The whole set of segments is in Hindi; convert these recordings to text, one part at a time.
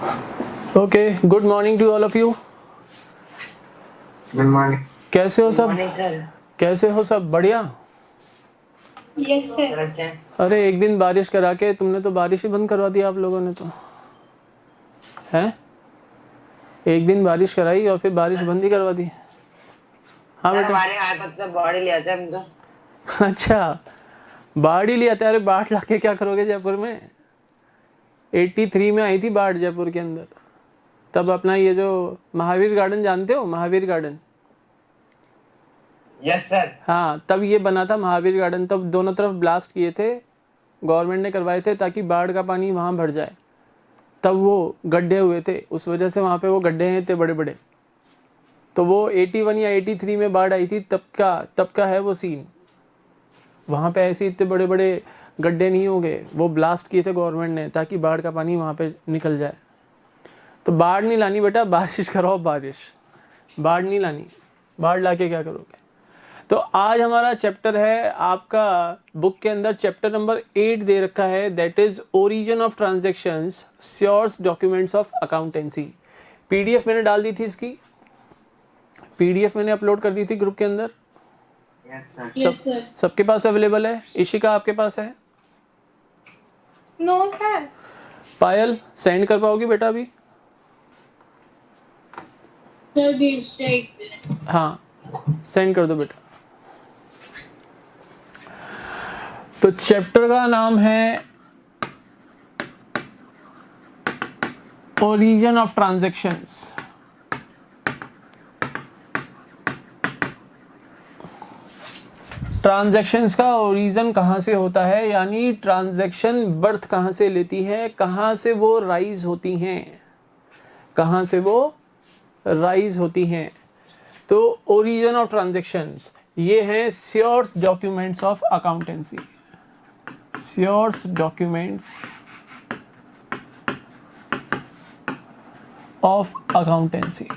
Okay, good morning to all of you. Good morning. कैसे हो सब? कैसे हो सब? बढ़िया। Yes sir. अरे एक दिन बारिश करा के तुमने तो बारिश ही बंद करवा दिया आप लोगों ने तो, हैं? एक दिन बारिश कराई और फिर बारिश बंद ही करवा दी। हाँ बेटा। हमारे यहाँ पर तो बाढ़ ही लिया था हम तो। अच्छा, बाढ़ ही लिया था? अरे बाढ़ लाके क्या करोगे जयपुर में? 83 में आई थी बाढ़ जयपुर के अंदर। तब अपना ये जो महावीर गार्डन जानते हो, महावीर गार्डन? Yes sir. हाँ, तब ये बना था महावीर गार्डन। तब दोनों तरफ ब्लास्ट किए थे, गवर्नमेंट ने करवाए थे ताकि बाढ़ का पानी वहाँ भर जाए। तब वो गड्ढे हुए थे, उस वजह से वहाँ पे वो गड्ढे हैं इतने बड़े बड़े। तो वो 81 या 83 में बाढ़ आई थी, तब का है वो सीन। वहाँ पे ऐसे इतने बड़े बड़े गड्ढे नहीं हो गए, वो ब्लास्ट किए थे गवर्नमेंट ने ताकि बाढ़ का पानी वहाँ पे निकल जाए। तो बाढ़ नहीं लानी बेटा, बारिश कराओ बारिश। बाढ़ नहीं लानी, बाढ़ लाके क्या करोगे? तो आज हमारा चैप्टर है आपका बुक के अंदर, चैप्टर नंबर 8 दे रखा है, that is origin of transactions, source documents of accountancy. PDF मैंने डाल दी थी इसकी, पीडीएफ मैंने अपलोड कर दी थी ग्रुप के अंदर। Yes sir. सबके पास अवेलेबल है? इशिका आपके पास है? No sir. पायल सेंड कर पाओगी बेटा अभी? हाँ, सेंड कर दो बेटा। तो चैप्टर का नाम है ओरिजिन ऑफ ट्रांजैक्शंस। ट्रांजैक्शंस का ओरिजिन कहाँ से होता है, यानी ट्रांजैक्शन बर्थ कहाँ से लेती है, कहाँ से वो राइज होती हैं, कहाँ से वो राइज होती हैं। तो ओरिजिन ऑफ ट्रांजैक्शंस ये हैं source documents of accountancy, source documents of accountancy.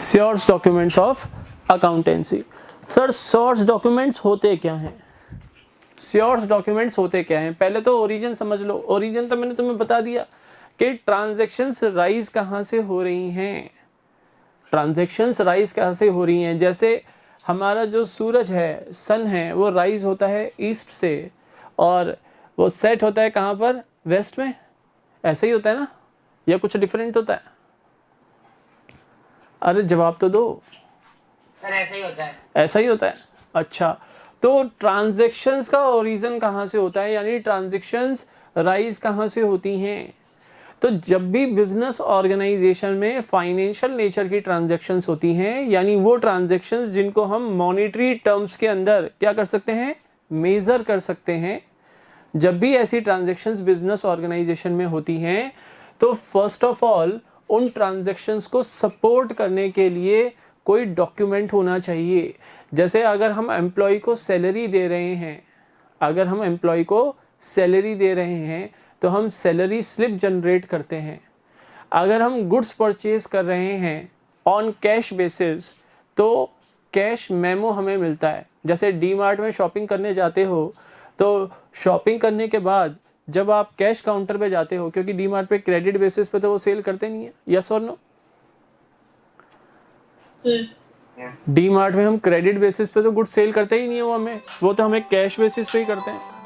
Source documents of accountancy. Sir source documents होते क्या हैं? सोर्स डॉक्यूमेंट्स होते क्या हैं? पहले तो ओरिजिन समझ लो। ओरिजिन तो मैंने तुम्हें बता दिया कि ट्रांजैक्शंस राइज कहाँ से हो रही हैं, ट्रांजैक्शंस राइज कहाँ से हो रही हैं। जैसे हमारा जो सूरज है, सन है, वो राइज होता है ईस्ट से और वो सेट होता है कहाँ पर? वेस्ट में। ऐसा ही होता है ना, या कुछ डिफरेंट होता है? अरे जवाब तो दो। सर ऐसा ही होता है। ऐसा ही होता है। अच्छा, तो ट्रांजैक्शंस का ओरिजिन कहाँ से होता है, यानी ट्रांजैक्शंस राइज कहाँ से होती हैं? तो जब भी बिजनेस ऑर्गेनाइजेशन में फाइनेंशियल नेचर की ट्रांजैक्शंस होती हैं, यानी वो ट्रांजैक्शंस जिनको हम मॉनेटरी टर्म्स के अंदर क्या कर सकते हैं? मेजर कर सकते हैं। जब भी ऐसी ट्रांजैक्शंस बिजनेस ऑर्गेनाइजेशन में होती हैं, तो फर्स्ट ऑफ ऑल उन ट्रांजैक्शंस को सपोर्ट करने के लिए कोई डॉक्यूमेंट होना चाहिए। जैसे अगर हम एम्प्लॉय को सैलरी दे रहे हैं, अगर हम एम्प्लॉय को सैलरी दे रहे हैं तो हम सैलरी स्लिप जनरेट करते हैं। अगर हम गुड्स परचेज कर रहे हैं ऑन कैश बेसिस तो कैश मेमो हमें मिलता है। जैसे डी मार्ट में शॉपिंग करने जाते हो तो शॉपिंग करने के बाद जब आप कैश काउंटर पे जाते हो, क्योंकि डी मार्ट पे क्रेडिट बेसिस पे तो वो सेल करते नहीं है, यस और नो? डी मार्ट में हम क्रेडिट बेसिस पे तो गुड्स सेल करते ही नहीं है, वो तो हमें कैश बेसिस पे ही करते हैं।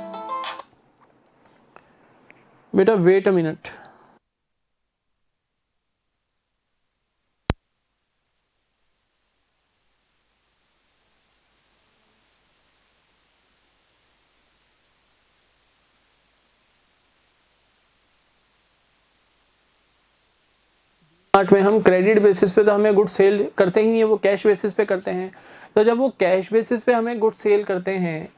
बेटा वेट अ मिनट। मार्ट में हम क्रेडिट बेसिस पे तो हमें गुड सेल करते ही नहीं है, वो कैश बेसिस पे करते हैं। तो जब वो कैश बेसिस पे हमें गुड सेल करते हैं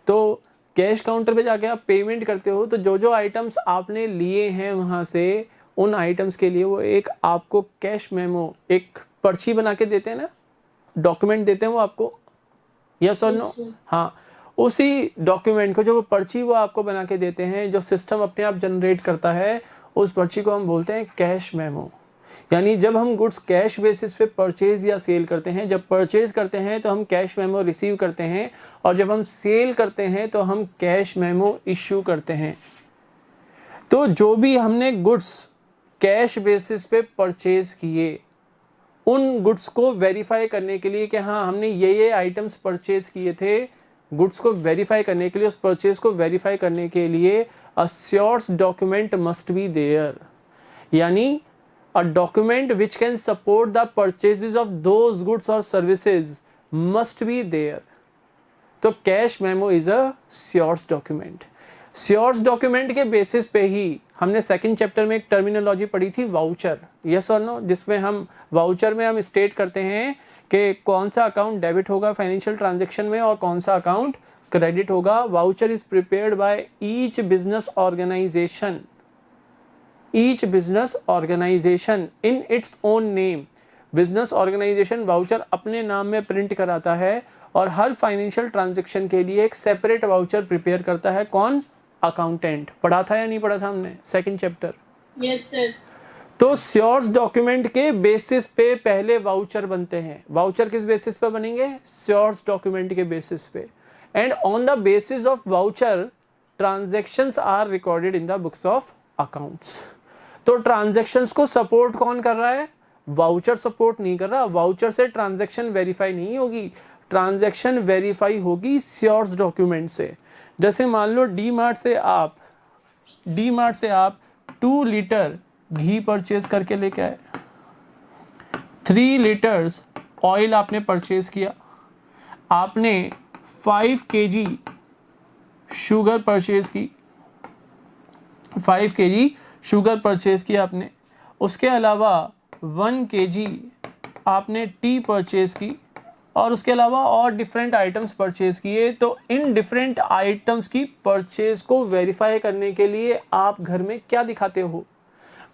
तो कैश काउंटर पे जाके आप पेमेंट करते हो, तो जो जो आइटम्स आपने लिए हैं वहाँ से, उन आइटम्स के लिए वो एक आपको कैश मेमो, एक पर्ची बना के देते हैं ना, डॉक्यूमेंट देते हैं वो आपको, यस और नो? हाँ, उसी डॉक्यूमेंट को, जो वो पर्ची वो आपको बना के देते हैं, जो सिस्टम अपने आप जनरेट करता है, उस पर्ची को हम बोलते हैं कैश मेमो। यानी जब हम गुड्स कैश बेसिस पे परचेज या सेल करते हैं, जब परचेज करते हैं तो हम कैश मेमो रिसीव करते हैं, और जब हम सेल करते हैं तो हम कैश मेमो इश्यू करते हैं। तो जो भी हमने गुड्स कैश बेसिस पे परचेज किए, उन गुड्स को वेरीफाई करने के लिए कि हाँ हमने ये आइटम्स परचेज किए थे, गुड्स को वेरीफाई करने के लिए, उस परचेज को वेरीफाई करने के लिए अ source document must be there, यानी a document which can support the purchases of those goods or services must be there. तो cash memo is a source document. Source document के बेसिस पे ही हमने सेकंड चैप्टर में एक टर्मिनोलॉजी पढ़ी थी वाउचर, यस और नो, जिसमें हम वाउचर में हम स्टेट करते हैं कि कौन सा अकाउंट डेबिट होगा फाइनेंशियल ट्रांजैक्शन में और कौन सा अकाउंट क्रेडिट होगा। Voucher is prepared by each business organisation, each business organization in its own name। Business organisation voucher अपने नाम में प्रिंट कराता है और हर फाइनेंशियल ट्रांजैक्शन के लिए एक सेपरेट वाउचर प्रिपेयर करता है। कौन? अकाउंटेंट। पढ़ा था या नहीं पढ़ा था हमने सेकंड चैप्टर? Yes sir. तो श्योर्स डॉक्यूमेंट के बेसिस पे पहले वाउचर बनते हैं। वाउचर किस बेसिस पे बनेंगे? श्योर्स डॉक्यूमेंट के बेसिस पे। And on the basis of voucher transactions are recorded in the books of accounts. तो ट्रांजैक्शंस को सपोर्ट कौन कर रहा है? वाउचर सपोर्ट नहीं कर रहा। वाउचर से ट्रांजैक्शन वेरीफाई नहीं होगी, ट्रांजैक्शन वेरीफाई होगी श्योर्स डॉक्यूमेंट से। जैसे मान लो डी मार्ट से आप 2 लीटर घी परचेज करके लेके आए, 3 लीटर्स ऑयल आपने परचेज किया, आपने 5 kg शुगर परचेज की, 5 kg शुगर परचेज किया आपने। उसके अलावा 1 kg आपने टी परचेज की, और उसके अलावा और डिफरेंट आइटम्स परचेज किए। तो इन डिफरेंट आइटम्स की परचेज को वेरीफाई करने के लिए आप घर में क्या दिखाते हो?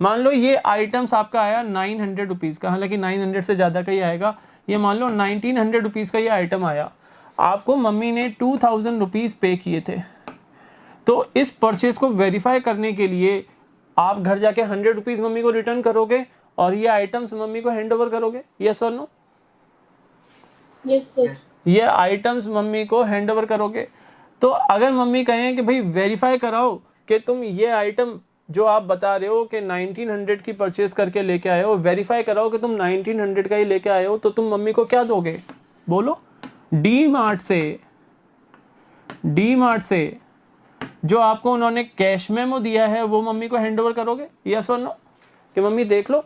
मान लो ये आइटम्स आपका आया 900 रुपीज़ का, हालांकि 900 से ज़्यादा का ही आएगा। ये मान लो 1900 रुपीज़ का ये आइटम आया, आपको मम्मी ने 2000 रुपीज़ पे किए थे। तो इस परचेज को वेरीफाई करने के लिए आप घर जाके 100 रुपीज़ मम्मी को रिटर्न करोगे और ये आइटम्स मम्मी को हैंड ओवर करोगे, यस और नो? Yes sir. ये आइटम्स मम्मी को हैंड ओवर करोगे। तो अगर मम्मी कहें कि भाई वेरीफाई कराओ कि तुम ये आइटम जो आप बता रहे हो कि 1900 की परचेज करके लेके आए हो, वेरीफाई कराओ कि तुम 1900 का ही लेके आए हो, तो तुम मम्मी को क्या दोगे? बोलो। डी मार्ट से जो आपको उन्होंने कैश मेमो दिया है वो मम्मी को हैंड ओवर करोगे, यस और नो? कि मम्मी देख लो,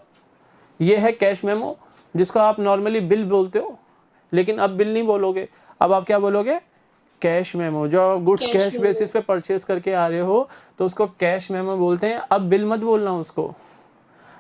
ये है कैश मेमो, जिसको आप नॉर्मली बिल बोलते हो, लेकिन अब बिल नहीं बोलोगे, अब आप क्या बोलोगे? Cash memo. जो गुड्स कैश बेसिस पे परचेज करके आ रहे हो तो उसको कैश मेमो बोलते हैं। अब बिल मत बोलना उसको,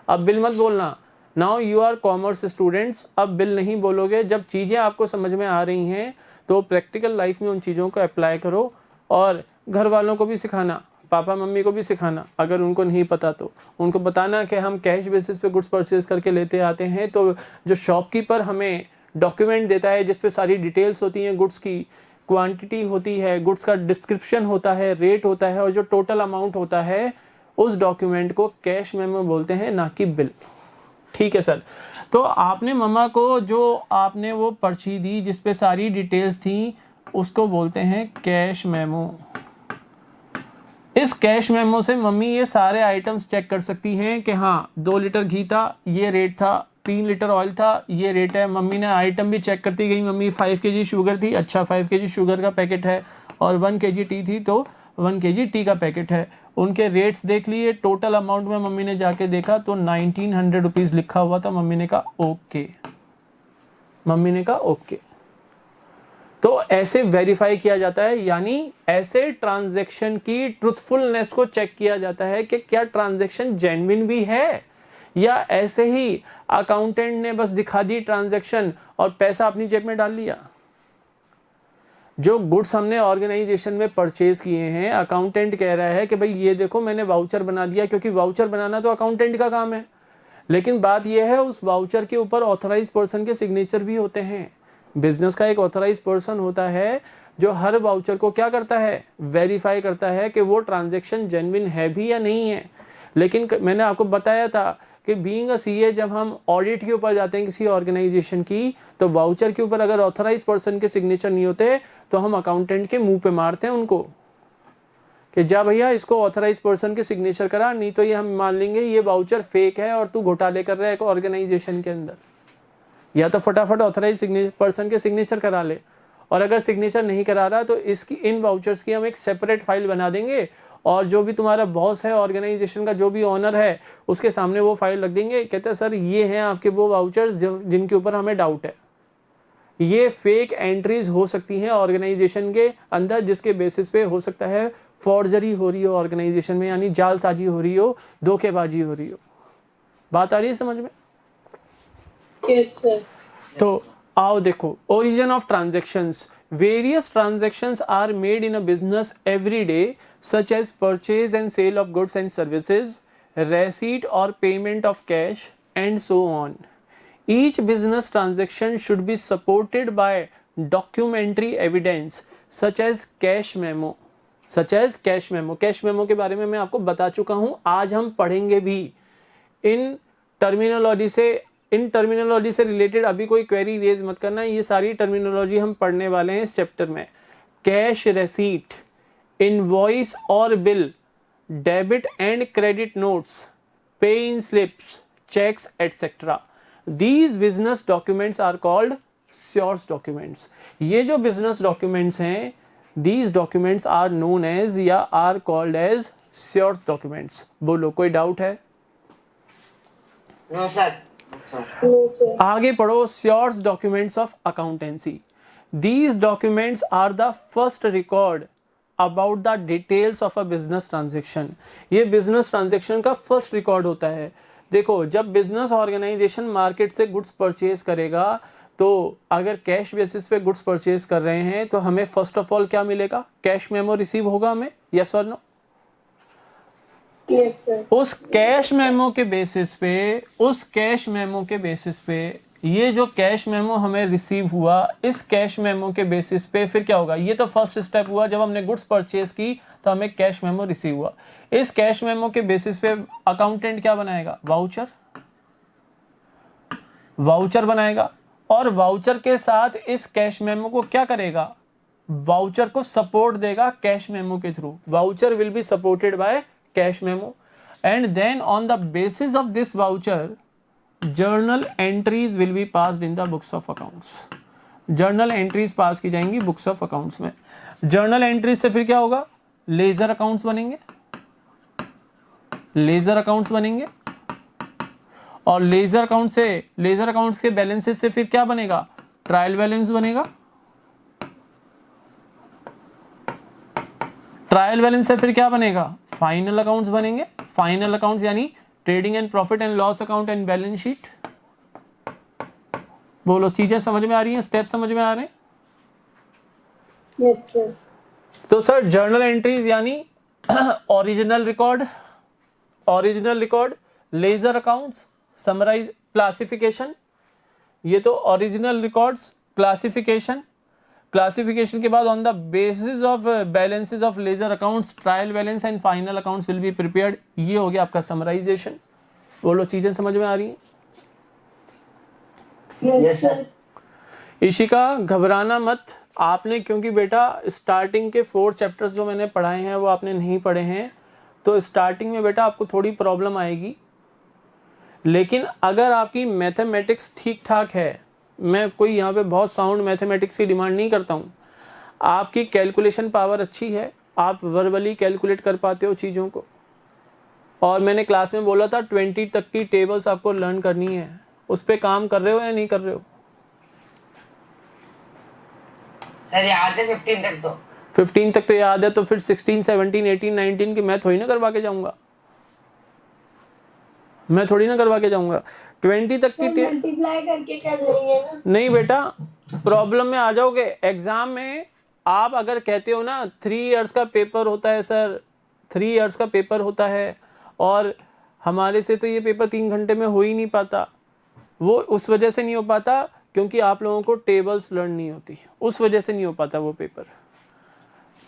अब बिल मत बोलना। Now you are commerce students, अब बिल नहीं बोलोगे। जब चीज़ें आपको समझ में आ रही हैं तो प्रैक्टिकल लाइफ में उन चीज़ों को अप्लाई करो, और घर वालों को भी सिखाना, पापा मम्मी को भी सिखाना, अगर उनको नहीं पता तो उनको बताना कि हम कैश बेसिस पे गुड्स परचेज करके लेते आते हैं। तो जो शॉपकीपर हमें डॉक्यूमेंट देता है जिस पे सारी डिटेल्स होती हैं, गुड्स की क्वांटिटी होती है, गुड्स का डिस्क्रिप्शन होता है, रेट होता है और जो टोटल अमाउंट होता है, उस डॉक्यूमेंट को कैश मेमो बोलते हैं, ना कि बिल। ठीक है सर। तो आपने मम्मा को जो आपने वो पर्ची दी जिस पे सारी डिटेल्स थी, उसको बोलते हैं कैश मेमो। इस कैश मेमो से मम्मी ये सारे आइटम्स चेक कर सकती हैं कि हाँ 2 लीटर घी था, ये रेट था, 3 लीटर ऑयल था, ये रेट है। मम्मी ने आइटम भी चेक करती गई, मम्मी 5 kg शुगर थी, अच्छा 5 kg शुगर का पैकेट है, और 1 kg टी थी तो 1 kg टी का पैकेट है। उनके रेट्स देख लिए, टोटल अमाउंट में मम्मी ने जाके देखा तो 1900 रुपीज़ लिखा हुआ था। मम्मी ने कहा ओके, मम्मी ने कहा ओके। तो ऐसे वेरीफाई किया जाता है, यानी ऐसे ट्रांजैक्शन की ट्रुथफुलनेस को चेक किया जाता है कि क्या ट्रांजैक्शन जेन्युइन भी है, या ऐसे ही अकाउंटेंट ने बस दिखा दी ट्रांजैक्शन और पैसा अपनी जेब में डाल लिया। जो गुड्स हमने ऑर्गेनाइजेशन में परचेज किए हैं, अकाउंटेंट कह रहा है कि भाई ये देखो मैंने वाउचर बना दिया, क्योंकि वाउचर बनाना तो अकाउंटेंट का काम है। लेकिन बात यह है उस वाउचर के ऊपर ऑथराइज पर्सन के सिग्नेचर भी होते हैं। बिजनेस का एक ऑथराइज पर्सन होता है जो हर वाउचर को क्या करता है? वेरीफाई करता है कि वो ट्रांजैक्शन जेन्युइन है भी या नहीं है। लेकिन मैंने आपको बताया था कि बीइंग अ सीए जब हम ऑडिट के ऊपर जाते हैं किसी ऑर्गेनाइजेशन की, तो वाउचर के ऊपर अगर ऑथराइज पर्सन के सिग्नेचर नहीं होते तो हम अकाउंटेंट के मुंह पे मारते हैं उनको कि जा भैया इसको ऑथराइज पर्सन के सिग्नेचर करा, नहीं तो ये हम मान लेंगे ये वाउचर फेक है और तू घोटाले कर रहा है एक ऑर्गेनाइजेशन के अंदर। या तो फटाफट ऑथराइज पर्सन के सिग्नेचर करा ले, और अगर सिग्नेचर नहीं करा रहा तो इसकी इन वाउचर्स की हम एक सेपरेट फाइल बना देंगे और जो भी तुम्हारा बॉस है ऑर्गेनाइजेशन का, जो भी ऑनर है, उसके सामने वो फाइल रख देंगे। कहते हैं सर ये हैं आपके वो वाउचर्स जिनके ऊपर हमें डाउट है, ये फेक एंट्रीज हो सकती हैं ऑर्गेनाइजेशन के अंदर, जिसके बेसिस पे हो सकता है फॉर्जरी हो रही हो ऑर्गेनाइजेशन में, यानी जालसाजी हो रही हो, धोखेबाजी हो रही हो। बात आ रही है समझ में? Yes, sir. तो आओ देखो, origin of transactions. Various transactions are made in a business every day such as purchase and sale of goods and services, receipt or payment of cash, and so on. Each business transaction should be supported by documentary evidence such as cash memo. Cash memo के बारे में मैं आपको बता चुका हूँ, आज हम पढ़ेंगे भी। इन टर्मिनोलॉजी से रिलेटेड अभी कोई क्वेरी रेज मत करना, ये सारी टर्मिनोलॉजी हम पढ़ने वाले हैं इस चैप्टर में। Cash receipt, invoice or bill, debit and credit notes, pay-in slips, checks, etc. These business documents are called source documents. ये जो business documents हैं, these documents are known as या are called as source documents. बोलो, कोई डाउट है? No sir. No, sir. आगे पढ़ो। source documents of accountancy. These documents are the first record about the details of a business transaction. ये बिजनेस ट्रांजेक्शन का फर्स्ट रिकॉर्ड होता है। देखो, जब बिजनेस ऑर्गेनाइजेशन मार्केट से गुड्स परचेज करेगा, तो अगर कैश बेसिस पे गुड्स परचेज कर रहे हैं तो हमें फर्स्ट ऑफ ऑल क्या मिलेगा? कैश मेमो रिसीव होगा हमें, यस और नो? Yes, sir. उस कैश मेमो के बेसिस पे ये जो कैश मेमो हमें रिसीव हुआ, इस कैश मेमो के बेसिस पे फिर क्या होगा? ये तो फर्स्ट स्टेप हुआ, जब हमने गुड्स परचेज की तो हमें कैश मेमो रिसीव हुआ। इस कैश मेमो के बेसिस पे अकाउंटेंट क्या बनाएगा? वाउचर बनाएगा, और वाउचर के साथ इस कैश मेमो को क्या करेगा? वाउचर को सपोर्ट देगा कैश मेमो के थ्रू। Voucher will be supported by cash memo, and then on the basis of this voucher journal entries will be passed in the books of accounts. Journal entries pass की जाएंगी बुक्स ऑफ अकाउंट्स में। जर्नल एंट्रीज से फिर क्या होगा? लेजर अकाउंट्स बनेंगे, और लेजर अकाउंट्स के बैलेंसेस से फिर क्या बनेगा? ट्रायल बैलेंस बनेगा। ट्रायल बैलेंस से फिर क्या बनेगा? फाइनल अकाउंट्स बनेंगे। फाइनल अकाउंट्स यानी trading and profit and loss account and balance sheet. बोलो, चीजें समझ में आ रही हैं? स्टेप समझ में आ रहे हैं? Yes, sir. तो सर, जर्नल एंट्रीज यानी original record, ledger accounts, summarise, classification. ये तो ओरिजिनल रिकॉर्ड्स, क्लासिफिकेशन के बाद on the basis of balances of ledger accounts, trial balance and final accounts will be prepared. ये हो गया आपका समराइजेशन। बोलो, चीजें समझ में आ रही हैं? Yes, sir. इशिका, घबराना मत आपने, क्योंकि बेटा स्टार्टिंग के 4 चैप्टर्स जो मैंने पढ़ाए हैं वो आपने नहीं पढ़े हैं, तो स्टार्टिंग में बेटा आपको थोड़ी प्रॉब्लम आएगी। लेकिन अगर आपकी मैथमेटिक्स ठीक ठाक है, मैं कोई यहाँ पे बहुत साउंड मैथमेटिक्स की डिमांड नहीं करता हूँ, आपकी कैलकुलेशन पावर अच्छी है, आप वर्बली कैलकुलेट कर पाते हो चीज़ों को, और मैंने क्लास में बोला था 20 तक की टेबल्स आपको लर्न करनी है, उस पर काम कर रहे हो या नहीं कर रहे हो? सर याद है 15 तक तो। 15 तक तो याद है, तो फिर 16, 17, 18, 19 की मैं थोड़ी ना करवा के जाऊंगा। 20 तक की मल्टीप्लाई करके कर लेंगे ना। नहीं बेटा, प्रॉब्लम में आ जाओगे। एग्जाम में आप अगर कहते हो ना 3 इयर्स का पेपर होता है सर, 3 इयर्स का पेपर होता है, और हमारे से तो ये पेपर 3 घंटे में हो ही नहीं पाता, वो उस वजह से नहीं हो पाता क्योंकि आप लोगों को टेबल्स लर्न नहीं होती, उस वजह से नहीं हो पाता वो पेपर।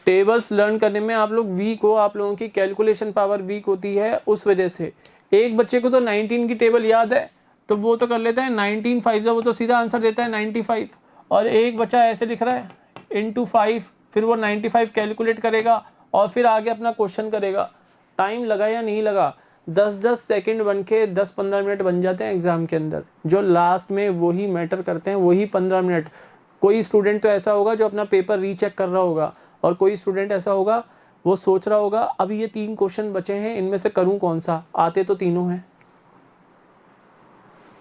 टेबल्स लर्न करने में आप लोग वीक हो, आप लोगों की कैलकुलेशन पावर वीक होती है, उस वजह से। एक बच्चे को तो 19 की टेबल याद है तो वो तो कर लेता है 19 5 वो तो सीधा आंसर देता है 95, और एक बच्चा ऐसे लिख रहा है इंटू 5, फिर वो 95 कैलकुलेट करेगा और फिर आगे अपना क्वेश्चन करेगा। टाइम लगा या नहीं लगा, 10-10 सेकंड बन के 10-15 मिनट बन जाते हैं एग्जाम के अंदर। जो लास्ट में वही मैटर करते हैं, वही 15 मिनट। कोई स्टूडेंट तो ऐसा होगा जो अपना पेपर रीचेक कर रहा होगा, और कोई स्टूडेंट ऐसा होगा वो सोच रहा होगा अब ये 3 क्वेश्चन बचे हैं, इनमें से करूं कौन सा, आते तो तीनों हैं।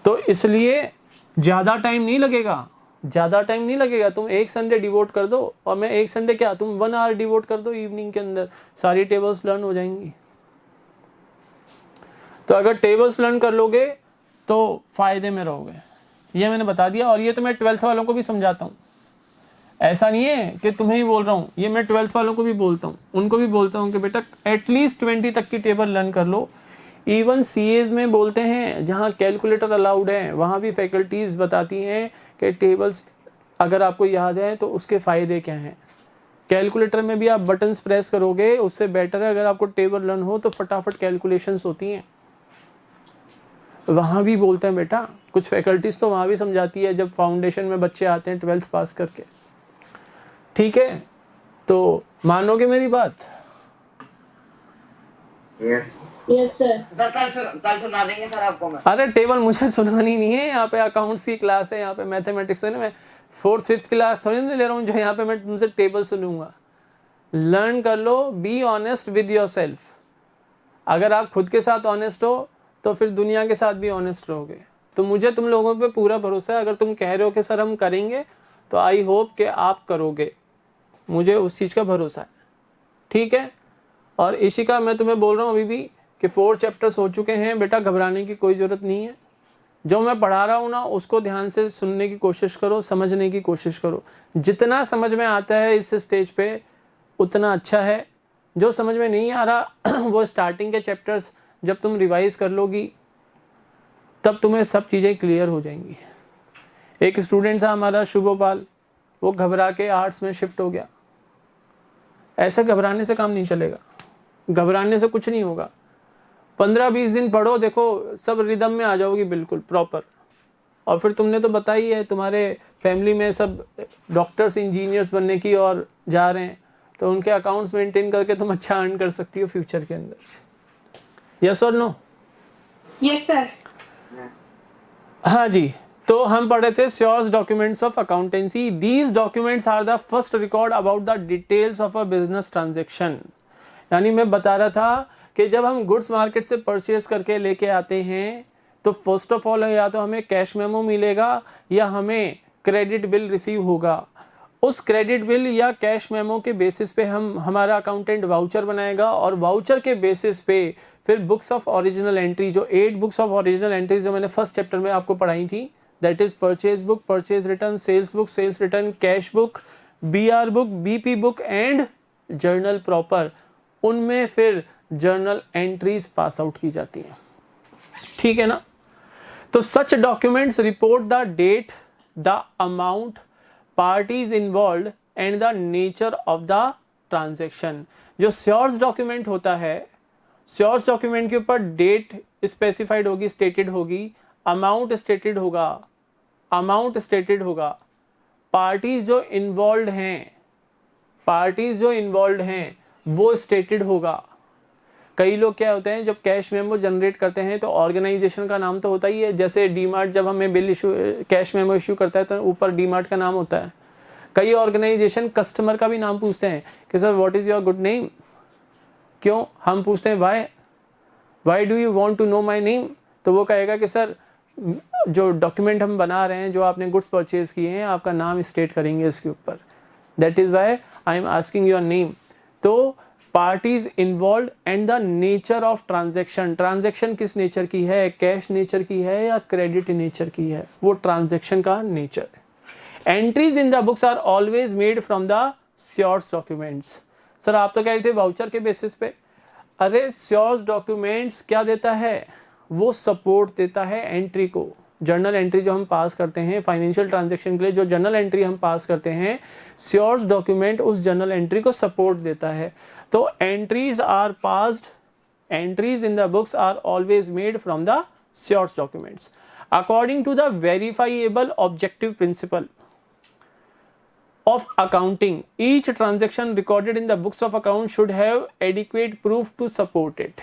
तो इसलिए ज्यादा टाइम नहीं लगेगा, ज्यादा टाइम नहीं लगेगा। तुम एक संडे डिवोट कर दो, और मैं एक संडे क्या, तुम 1 आवर डिवोट कर दो इवनिंग के अंदर, सारी टेबल्स लर्न हो जाएंगी। तो अगर टेबल्स लर्न कर लोगे तो फायदे में रहोगे, ये मैंने बता दिया। और ये तो मैं 12th वालों को भी समझाता हूँ, ऐसा नहीं है कि तुम्हें ही बोल रहा हूँ, ये मैं 12th वालों को भी बोलता हूँ, उनको भी बोलता हूँ कि बेटा एटलीस्ट 20 तक की टेबल लर्न कर लो। इवन सीएज में बोलते हैं जहाँ कैलकुलेटर अलाउड है, वहाँ भी फैकल्टीज बताती हैं कि टेबल्स अगर आपको याद है तो उसके फ़ायदे क्या हैं। कैलकुलेटर में भी आप बटन्स प्रेस करोगे, उससे बेटर है अगर आपको टेबल लर्न हो तो फटाफट कैलकुलेशंस होती हैं। वहाँ भी बोलते हैं बेटा, कुछ फैकल्टीज तो वहाँ भी समझाती है जब फाउंडेशन में बच्चे आते हैं 12th पास करके। ठीक है, तो मानोगे मेरी बात? Yes yes sir. सर कल सुना देंगे सर आपको मैं। अरे टेबल मुझे सुनानी नहीं है, यहाँ पे अकाउंट्स की क्लास है, यहाँ पे मैथमेटिक्स है ना, मैं 4th 5th क्लास थोड़ी ना ले रहा हूँ जो यहाँ पे मैं तुमसे टेबल सुनूंगा। लर्न कर लो, be honest with your self. अगर आप खुद के साथ ऑनेस्ट हो तो फिर दुनिया के साथ भी ऑनेस्ट रहोगे। तो मुझे तुम लोगों पे पूरा भरोसा है, अगर तुम कह रहे हो कि सर हम करेंगे तो आई होप कि आप करोगे, मुझे उस चीज़ का भरोसा है। ठीक है, और इशिका मैं तुम्हें बोल रहा हूँ अभी भी कि 4 चैप्टर्स हो चुके हैं बेटा, घबराने की कोई ज़रूरत नहीं है। जो मैं पढ़ा रहा हूँ ना उसको ध्यान से सुनने की कोशिश करो, समझने की कोशिश करो। जितना समझ में आता है इस स्टेज पे उतना अच्छा है। जो समझ में नहीं आ रहा वो स्टार्टिंग के चैप्टर्स जब तुम रिवाइज कर लोगी तब तुम्हें सब चीज़ें क्लियर हो जाएंगी। एक स्टूडेंट था हमारा शुभोपाल, वो घबरा के आर्ट्स में शिफ्ट हो गया। ऐसे घबराने से काम नहीं चलेगा, घबराने से कुछ नहीं होगा। 15-20 दिन पढ़ो, देखो सब रिदम में आ जाओगी बिल्कुल प्रॉपर। और फिर तुमने तो बताई है तुम्हारे फैमिली में सब डॉक्टर्स इंजीनियर्स बनने की और जा रहे हैं, तो उनके अकाउंट्स मेंटेन करके तुम अच्छा अर्न कर सकती हो फ्यूचर के अंदर। यस और नो? Yes sir. हाँ जी, तो हम पढ़ रहे थे source documents of accountancy. These documents are the first record about the details of a business transaction. यानी मैं बता रहा था कि जब हम गुड्स मार्केट से परचेज करके लेके आते हैं तो फर्स्ट ऑफ ऑल या तो हमें कैश मेमो मिलेगा या हमें क्रेडिट बिल रिसीव होगा। उस क्रेडिट बिल या कैश मेमो के बेसिस पे हमारा अकाउंटेंट वाउचर बनाएगा, और वाउचर के बेसिस पे फिर बुक्स ऑफ ओरिजिनल एंट्री, जो 8 बुक्स ऑफ ओरिजिनल एंट्रीज जो मैंने फर्स्ट चैप्टर में आपको पढ़ाई थी, that is purchase book, purchase return, sales book, sales return, cash book, BR book, BP book and journal proper, उनमें फिर जर्नल एंट्रीज पास आउट की जाती हैं। ठीक है ना? तो such documents report the date, the amount, parties involve and the nature of the transaction. जो श्योर्स डॉक्यूमेंट होता है, श्योर्स डॉक्यूमेंट के ऊपर डेट स्पेसिफाइड होगी, स्टेटेड होगी, अमाउंट स्टेटेड होगा, अमाउंट स्टेटेड होगा, पार्टीज जो इन्वॉल्व हैं, पार्टीज जो इन्वॉल्व हैं वो स्टेटेड होगा। कई लोग क्या होते हैं जब कैश मेमो जनरेट करते हैं तो ऑर्गेनाइजेशन का नाम तो होता ही है। जैसे डीमार्ट जब हमें bill issue, cash memo issue करता है तो ऊपर डीमार्ट का नाम होता है। कई ऑर्गेनाइजेशन कस्टमर का भी नाम पूछते हैं कि sir what is your good name. क्यों हम पूछते हैं why do you want to know my name, तो वो कहेगा कि सर जो डॉक्यूमेंट हम बना रहे हैं, जो आपने गुड्स परचेज किए हैं, आपका नाम स्टेट करेंगे इसके ऊपर, that is why I am asking your name. तो parties involve and the nature of transaction, transaction किस नेचर की है, कैश नेचर की है या क्रेडिट नेचर की है, वो ट्रांजेक्शन का नेचर है। Entries in the books are always made from the source documents. Sir आप तो कह रहे थे वाउचर के बेसिस पे, अरे श्योर्स डॉक्यूमेंट्स क्या देता है, वो सपोर्ट देता है एंट्री को। जर्नल एंट्री जो हम पास करते हैं फाइनेंशियल ट्रांजैक्शन के लिए, जो जर्नल एंट्री हम पास करते हैं, श्योर्स डॉक्यूमेंट उस जर्नल एंट्री को सपोर्ट देता है। तो entries are passed entries in the books are always made from the source documents. According to the verifiable objective principle of accounting, each transaction recorded in the books of account should have adequate proof to support it.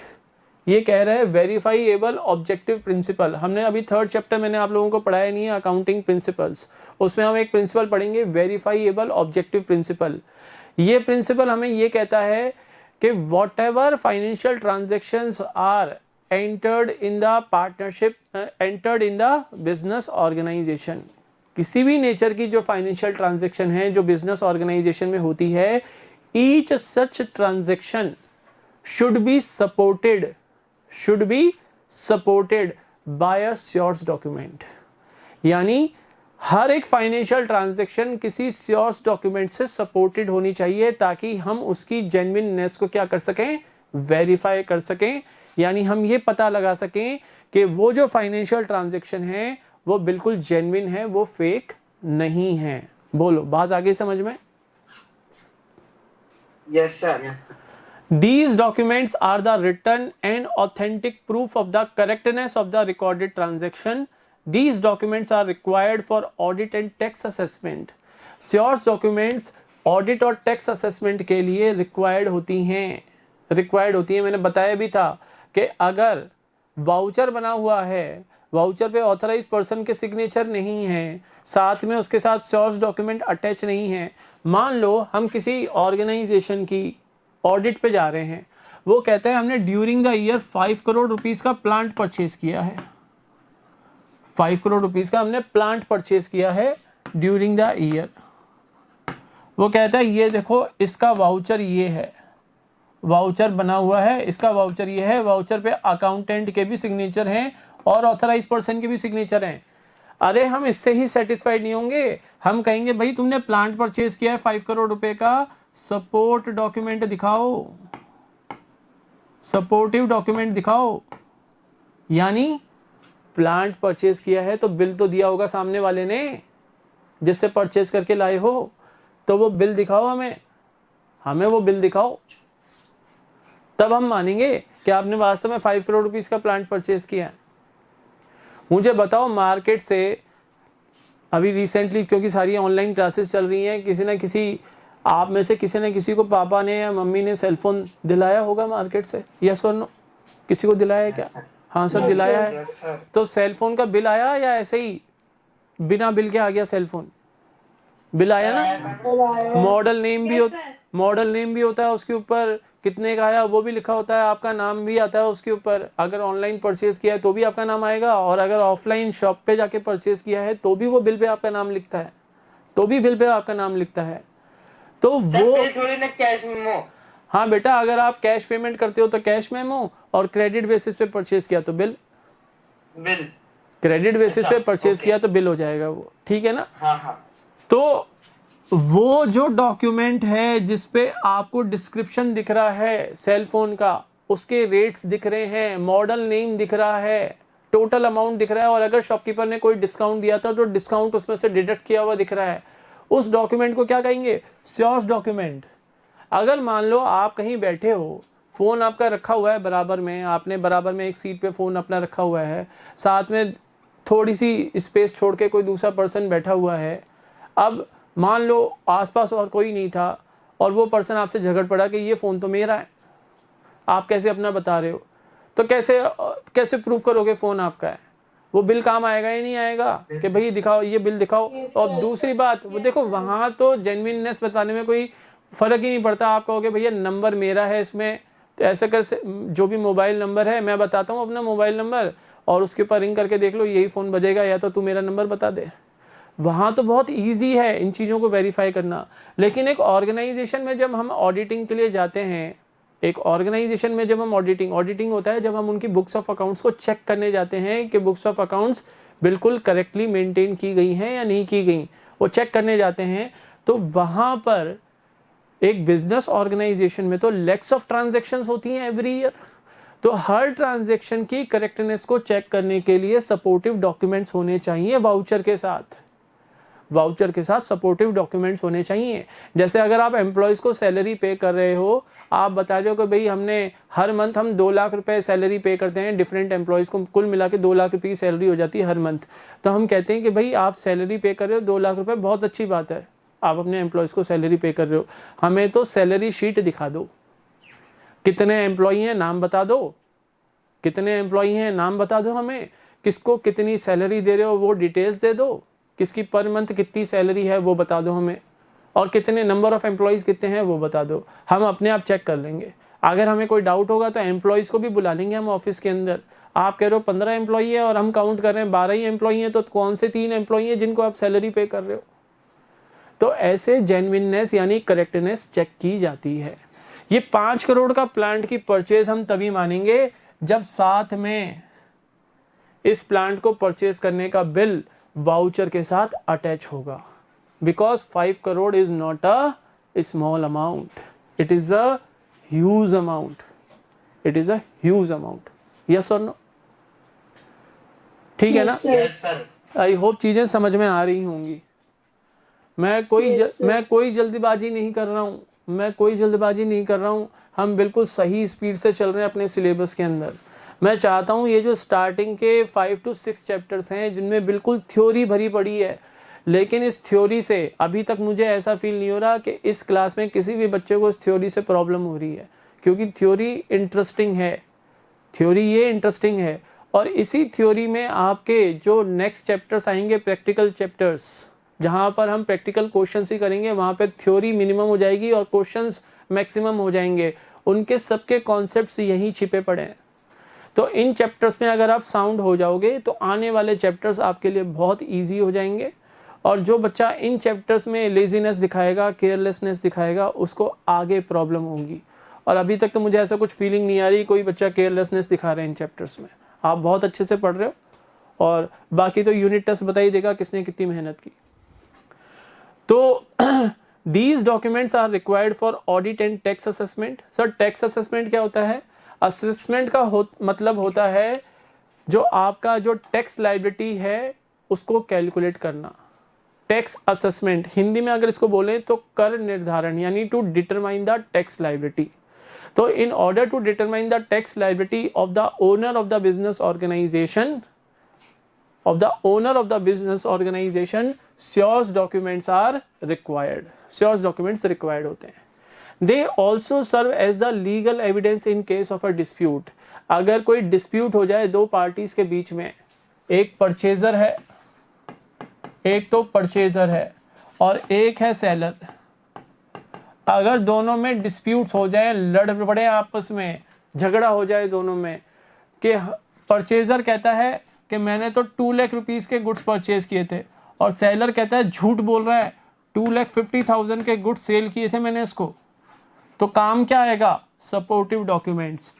ये कह रहे हैं वेरीफाइएबल ऑब्जेक्टिव प्रिंसिपल. हमने अभी थर्ड चैप्टर मैंने आप लोगों को पढ़ाया नहीं है अकाउंटिंग प्रिंसिपल्स, उसमें हम एक प्रिंसिपल पढ़ेंगे वेरीफाइएबल ऑब्जेक्टिव प्रिंसिपल. ये प्रिंसिपल हमें ये कहता है कि whatever financial transactions are entered in the partnership, entered in the business organisation, किसी भी नेचर की जो फाइनेंशियल ट्रांजेक्शन है जो बिजनेस ऑर्गेनाइजेशन में होती है, each such transaction should be supported bye a source document. यानी हर एक फाइनेंशियल ट्रांजैक्शन किसी सोर्स डॉक्यूमेंट से सपोर्टेड होनी चाहिए ताकि हम उसकी जेन्युइननेस को क्या कर सकें, वेरीफाई कर सकें. यानी हम ये पता लगा सकें कि वो जो फाइनेंशियल ट्रांजैक्शन है वो बिल्कुल जेन्युइन है, वो फेक नहीं है. बोलो बात आगे समझ में? Yes sir. These documents are the written and authentic proof of the correctness of the recorded transaction. These documents are required for audit and tax assessment. Source documents audit और tax assessment के लिए required होती हैं. मैंने बताया भी था कि अगर वाउचर बना हुआ है, वाउचर पे ऑथराइज पर्सन के सिग्नेचर नहीं है, साथ में उसके साथ सोर्स डॉक्यूमेंट अटैच नहीं है. मान लो हम किसी ऑर्गेनाइजेशन की ऑडिट पे जा रहे हैं, वो कहते हैं हमने during the year 5 crore rupees का प्लांट परचेज किया है, 5 करोड़ रुपीस का हमने प्लांट परचेज किया है ड्यूरिंग द ईयर. वो कहता है ये देखो इसका वाउचर ये है, वाउचर बना हुआ है, इसका वाउचर ये है, वाउचर पे अकाउंटेंट के भी सिग्नेचर हैं और ऑथराइज पर्सन के भी सिग्नेचर हैं. अरे हम इससे ही सेटिस्फाइड नहीं होंगे, हम कहेंगे भाई तुमने प्लांट परचेज किया है 5 करोड़ रुपए का, सपोर्ट डॉक्यूमेंट दिखाओ, सपोर्टिव डॉक्यूमेंट दिखाओ. यानी प्लांट परचेज किया है तो बिल तो दिया होगा सामने वाले ने जिससे परचेज करके लाए हो, तो वो बिल दिखाओ, हमें वो बिल दिखाओ, तब हम मानेंगे कि आपने वास्तव में 5 करोड़ रुपीस का प्लांट परचेज किया है. मुझे बताओ मार्केट से अभी रिसेंटली, क्योंकि सारी ऑनलाइन क्लासेस चल रही हैं, किसी ना किसी आप में से किसी न किसी को पापा ने या मम्मी ने सेलफोन दिलाया होगा मार्केट से, यस और नो? किसी को दिलाया है क्या? हाँ सर दिलाया है. तो सेलफोन का बिल आया या ऐसे ही बिना बिल के आ गया सेलफोन? बिल आया ना. मॉडल नेम भी होता है उसके ऊपर, कितने का आया वो भी लिखा होता है, आपका नाम भी आता है उसके ऊपर. अगर ऑनलाइन परचेज किया है तो भी आपका नाम आएगा, और अगर ऑफलाइन शॉप पे जाके परचेज किया है तो भी वो बिल पे आपका नाम लिखता है, तो वो थोड़ी ना कैश मेमो. हाँ बेटा, अगर आप कैश पेमेंट करते हो तो कैश मेमो, और क्रेडिट बेसिस पे परचेज किया तो बिल. क्रेडिट बेसिस पे परचेज किया तो बिल हो जाएगा वो, ठीक है ना? हाँ. तो वो जो डॉक्यूमेंट है जिसपे आपको डिस्क्रिप्शन दिख रहा है सेल फोन का, उसके रेट्स दिख रहे हैं, मॉडल नेम दिख रहा है, टोटल अमाउंट दिख रहा है, और अगर शॉपकीपर ने कोई डिस्काउंट दिया था तो डिस्काउंट उसमें से डिडक्ट किया हुआ दिख रहा है, उस डॉक्यूमेंट को क्या कहेंगे? Source document. अगर मान लो आप कहीं बैठे हो, फोन आपका रखा हुआ है बराबर में, आपने बराबर में एक सीट पे फोन अपना रखा हुआ है, साथ में थोड़ी सी स्पेस छोड़ के कोई दूसरा पर्सन बैठा हुआ है. अब मान लो आसपास और कोई नहीं था और वो पर्सन आपसे झगड़ पड़ा कि ये फ़ोन तो मेरा है, आप कैसे अपना बता रहे हो, तो कैसे प्रूव करोगे फ़ोन आपका है? वो बिल काम आएगा ही नहीं आएगा कि भाई दिखाओ, ये बिल दिखाओ. और दूसरी बात वो देखो, वहाँ तो जेन्युइननेस बताने में कोई फ़र्क ही नहीं पड़ता. आप कहोगे भैया नंबर मेरा है इसमें, तो ऐसा कर जो भी मोबाइल नंबर है मैं बताता हूँ अपना मोबाइल नंबर, और उसके ऊपर रिंग करके देख लो, यही फ़ोन बजेगा, या तो तू मेरा नंबर बता दे. वहाँ तो बहुत इजी है इन चीज़ों को वेरीफाई करना. लेकिन एक ऑर्गेनाइजेशन में जब हम ऑडिटिंग के लिए जाते हैं, ऑडिटिंग होता है जब हम उनकी बुक्स ऑफ अकाउंट्स को चेक करने जाते हैं कि बुक्स ऑफ अकाउंट्स बिल्कुल करेक्टली मेंटेन की गई हैं या नहीं की गई, वो चेक करने जाते हैं. तो वहाँ पर एक बिजनेस ऑर्गेनाइजेशन में तो लैक्स ऑफ ट्रांजैक्शंस होती हैं एवरी ईयर. तो हर ट्रांजैक्शन की करेक्टनेस को चेक करने के लिए सपोर्टिव डॉक्यूमेंट्स होने चाहिए वाउचर के साथ. वाउचर के साथ सपोर्टिव डॉक्यूमेंट्स होने चाहिए। जैसे अगर आप एम्प्लॉयज़ को सैलरी पे कर रहे हो, आप बता रहे हो कि भाई हमने हर मंथ हम 2 लाख रुपए सैलरी पे करते हैं डिफरेंट एम्प्लॉयज़ को, कुल मिला के 2 लाख रुपये की सैलरी हो जाती है हर मंथ। तो हम कहते हैं कि भाई आप सैलरी पे कर रहे हो 2 लाख रुपए, बहुत अच्छी बात है, आप अपने एम्प्लॉयज़ को सैलरी पे कर रहे हो, हमें तो सैलरी शीट दिखा दो, कितने एम्प्लॉई हैं नाम बता दो, कितने एम्प्लॉई हैं नाम बता दो, हमें किसको कितनी सैलरी दे रहे हो वो डिटेल्स दे दो, किसकी पर मंथ कितनी सैलरी है वो बता दो हमें, और कितने नंबर ऑफ एम्प्लॉयज़ कितने हैं वो बता दो, हम अपने आप चेक कर लेंगे। अगर हमें कोई डाउट होगा तो एम्प्लॉयज़ को भी बुला लेंगे हम ऑफिस के अंदर। आप कह रहे हो 15 एम्प्लॉई है और हम काउंट कर रहे हैं 12 ही एम्प्लॉई हैं, तो कौन से 3 एम्प्लॉई हैं जिनको आप सैलरी पे कर रहे हो? तो ऐसे जेन्युइननेस यानी करेक्टनेस चेक की जाती है। ये 5 करोड़ का प्लांट की परचेज हम तभी मानेंगे जब साथ में इस प्लांट को परचेज करने का बिल वाउचर के साथ अटैच होगा, because 5 crore is not a small amount, it is a huge amount, it is a huge amount. Yes और नो? ठीक है ना? Yes, sir. आई होप चीजें समझ में आ रही होंगी। मैं कोई जल्दबाजी नहीं कर रहा हूँ, मैं कोई जल्दबाजी नहीं कर रहा हूँ, हम बिल्कुल सही स्पीड से चल रहे हैं अपने सिलेबस के अंदर। मैं चाहता हूँ ये जो स्टार्टिंग के 5 to 6 चैप्टर्स हैं जिनमें बिल्कुल थ्योरी भरी पड़ी है, लेकिन इस थ्योरी से अभी तक मुझे ऐसा फील नहीं हो रहा कि इस क्लास में किसी भी बच्चे को इस थ्योरी से प्रॉब्लम हो रही है, क्योंकि थ्योरी इंटरेस्टिंग है, थ्योरी ये इंटरेस्टिंग है। और इसी थ्योरी में आपके जो नेक्स्ट चैप्टर्स आएंगे, प्रैक्टिकल चैप्टर्स, जहाँ पर हम प्रैक्टिकल क्वेश्चंस ही करेंगे, वहाँ पे थ्योरी मिनिमम हो जाएगी और क्वेश्चंस मैक्सिमम हो जाएंगे, उनके सबके कॉन्सेप्ट्स यहीं छिपे पड़े हैं। तो इन चैप्टर्स में अगर आप साउंड हो जाओगे तो आने वाले चैप्टर्स आपके लिए बहुत ईजी हो जाएंगे, और जो बच्चा इन चैप्टर्स में लेजीनेस दिखाएगा, केयरलेसनेस दिखाएगा, उसको आगे प्रॉब्लम होगी। और अभी तक तो मुझे ऐसा कुछ फीलिंग नहीं आ रही कोई बच्चा केयरलेसनेस दिखा रहा है इन चैप्टर्स में। आप बहुत अच्छे से पढ़ रहे हो, और बाकी तो यूनिट टेस्ट बता ही देगा किसने कितनी मेहनत की। तो these documents are required for audit and tax assessment। Sir tax assessment क्या होता है? असेसमेंट का मतलब होता है जो आपका जो टैक्स लायबिलिटी है उसको कैलकुलेट करना। टैक्स असेसमेंट हिंदी में अगर इसको बोलें तो कर निर्धारण, यानी to determine the tax liability. तो in order to determine the tax liability of the owner of the business organisation, source documents are required, source documents required होते हैं। They also serve as the legal evidence in case of a dispute. अगर कोई डिस्प्यूट हो जाए दो पार्टीज के बीच में, एक परचेजर है, एक तो परचेजर है और एक है सेलर, अगर दोनों में डिस्प्यूट्स हो जाए, लड़ पड़े आपस में, झगड़ा हो जाए दोनों में, कि परचेजर कहता है कि मैंने तो 2 लाख रुपीस के गुड्स परचेज किए थे, और सेलर कहता है झूठ बोल रहा है 2,50,000 के गुड्स सेल किए थे मैंने इसको, तो काम क्या आएगा? Supportive documents.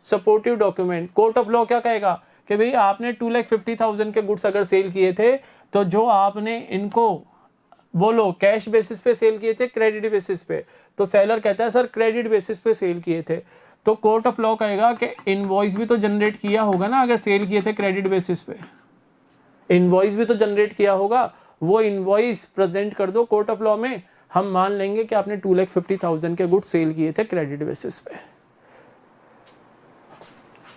Supportive document, court of law क्या कहेगा कि भाई आपने 2,50,000 के गुड्स अगर सेल किए थे, तो जो आपने इनको बोलो कैश बेसिस पे सेल किए थे क्रेडिट बेसिस पे, तो सेलर कहता है सर क्रेडिट बेसिस पे सेल किए थे, तो कोर्ट ऑफ लॉ कहेगा कि इनवॉइस भी तो जनरेट किया होगा ना, अगर सेल किए थे क्रेडिट बेसिस पे, इनवॉइस भी तो जनरेट किया होगा, वो इनवॉइस प्रेजेंट कर दो कोर्ट ऑफ लॉ में, हम मान लेंगे कि आपने 2,50,000 के गुड्स सेल किए थे क्रेडिट बेसिस पे।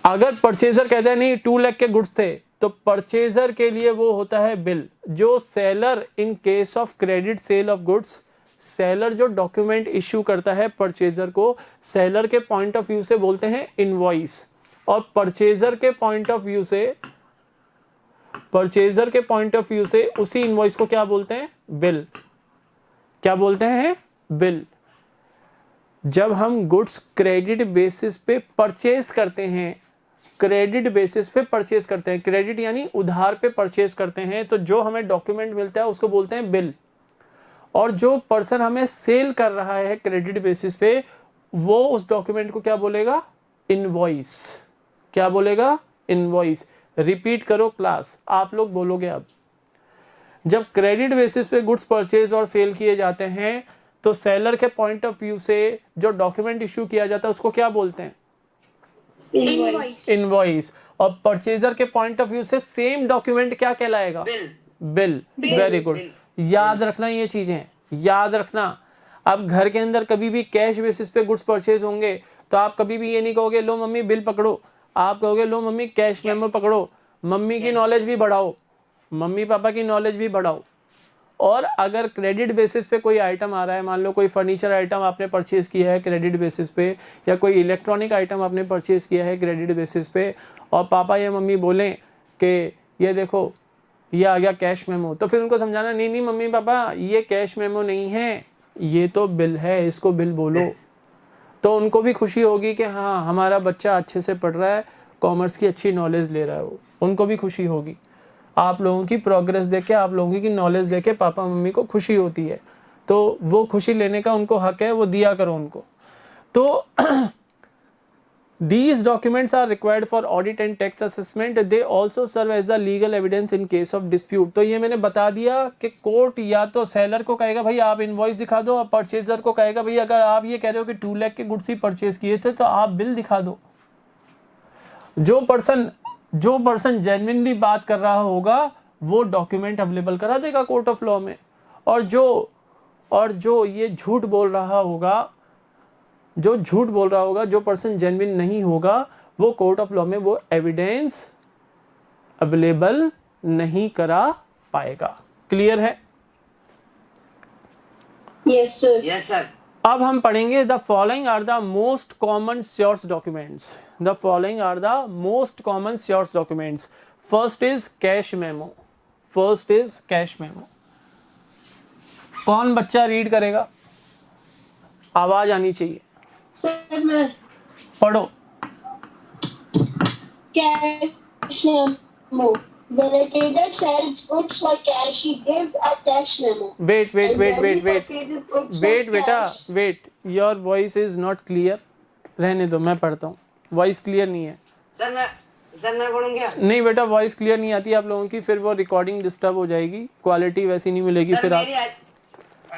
अगर परचेजर कहता है नहीं 2 लाख के गुड्स थे, तो परचेजर के लिए वो होता है बिल। जो seller in case of credit sale of goods, seller जो डॉक्यूमेंट इश्यू करता है परचेजर को, सेलर के पॉइंट ऑफ व्यू से बोलते हैं इनवॉइस, और परचेजर के पॉइंट ऑफ व्यू से उसी इनवॉइस को क्या बोलते हैं? बिल। क्या बोलते हैं? बिल। जब हम गुड्स क्रेडिट बेसिस पे परचेज करते हैं, क्रेडिट बेसिस पे परचेज करते हैं, क्रेडिट यानी उधार पे परचेज करते हैं, तो जो हमें डॉक्यूमेंट मिलता है उसको बोलते हैं बिल। और जो पर्सन हमें सेल कर रहा है क्रेडिट बेसिस पे, वो उस डॉक्यूमेंट को क्या बोलेगा? इनवॉइस। क्या बोलेगा? इनवॉइस। रिपीट करो क्लास, आप लोग बोलोगे अब। जब क्रेडिट बेसिस पे गुड्स परचेज और सेल किए जाते हैं, तो सेलर के पॉइंट ऑफ व्यू से जो डॉक्यूमेंट इश्यू किया जाता है उसको क्या बोलते हैं? इनवॉइस। और परचेजर के पॉइंट ऑफ व्यू से सेम डॉक्यूमेंट क्या कहलाएगा? बिल। बिल। Very good. याद रखना ये चीजें, याद रखना। अब घर के अंदर कभी भी कैश बेसिस पे गुड्स परचेज होंगे तो आप कभी भी ये नहीं कहोगे लो मम्मी बिल पकड़ो, आप कहोगे लो मम्मी कैश मेमो पकड़ो। मम्मी की नॉलेज भी बढ़ाओ, मम्मी पापा की नॉलेज भी बढ़ाओ। और अगर क्रेडिट बेसिस पे कोई आइटम आ रहा है, मान लो कोई फर्नीचर आइटम आपने परचेज किया है क्रेडिट बेसिस पे, या कोई इलेक्ट्रॉनिक आइटम आपने परचेज किया है क्रेडिट बेसिस पे, और पापा या मम्मी बोलें कि ये देखो ये आ गया कैश मेमो, तो फिर उनको समझाना नहीं नहीं मम्मी पापा ये कैश मेमो नहीं है, ये तो बिल है, इसको बिल बोलो। तो उनको भी खुशी होगी कि हाँ हमारा बच्चा अच्छे से पढ़ रहा है, कॉमर्स की अच्छी नॉलेज ले रहा है, वो उनको भी खुशी होगी। आप लोगों की प्रोग्रेस देखे, आप लोगों की नॉलेज देखे पापा मम्मी को खुशी होती है, तो वो खुशी लेने का उनको हक है, वो दिया करो उनको। तो these documents are required for audit and tax assessment. They also serve as a legal evidence in case of dispute. तो ये मैंने बता दिया कि कोर्ट या तो सेलर को कहेगा भाई आप इनवॉइस दिखा दो, और परचेजर को कहेगा भाई अगर आप ये कह रहे हो कि 2 लाख के गुड्स ही परचेज किए थे तो आप बिल दिखा दो। जो पर्सन जेन्युइनली बात कर रहा होगा वो डॉक्यूमेंट अवेलेबल करा देगा कोर्ट ऑफ लॉ में, और जो ये झूठ बोल रहा होगा, जो पर्सन जेन्युइन नहीं होगा, वो कोर्ट ऑफ लॉ में वो एविडेंस अवेलेबल नहीं करा पाएगा। क्लियर है? Yes, sir. Yes, sir. अब हम पढ़ेंगे the following are the most common source documents. The following are the most common source documents. First is cash memo. First is cash memo. कौन बच्चा रीड करेगा? आवाज आनी चाहिए, Sir, मैं पढ़ो। cash memo. When a trader sells goods for cash, he gives a cash memo. Wait. And when he purchases goods for wait बेटा cash, wait, your voice is not clear. रहने दो, मैं पढ़ता हूँ। वॉइस क्लियर नहीं है। सर मैं पढ़ूंगा। नहीं बेटा, वॉइस क्लियर नहीं आती आप लोगों की, फिर वो रिकॉर्डिंग डिस्टर्ब हो जाएगी, क्वालिटी वैसी नहीं मिलेगी फिर आप।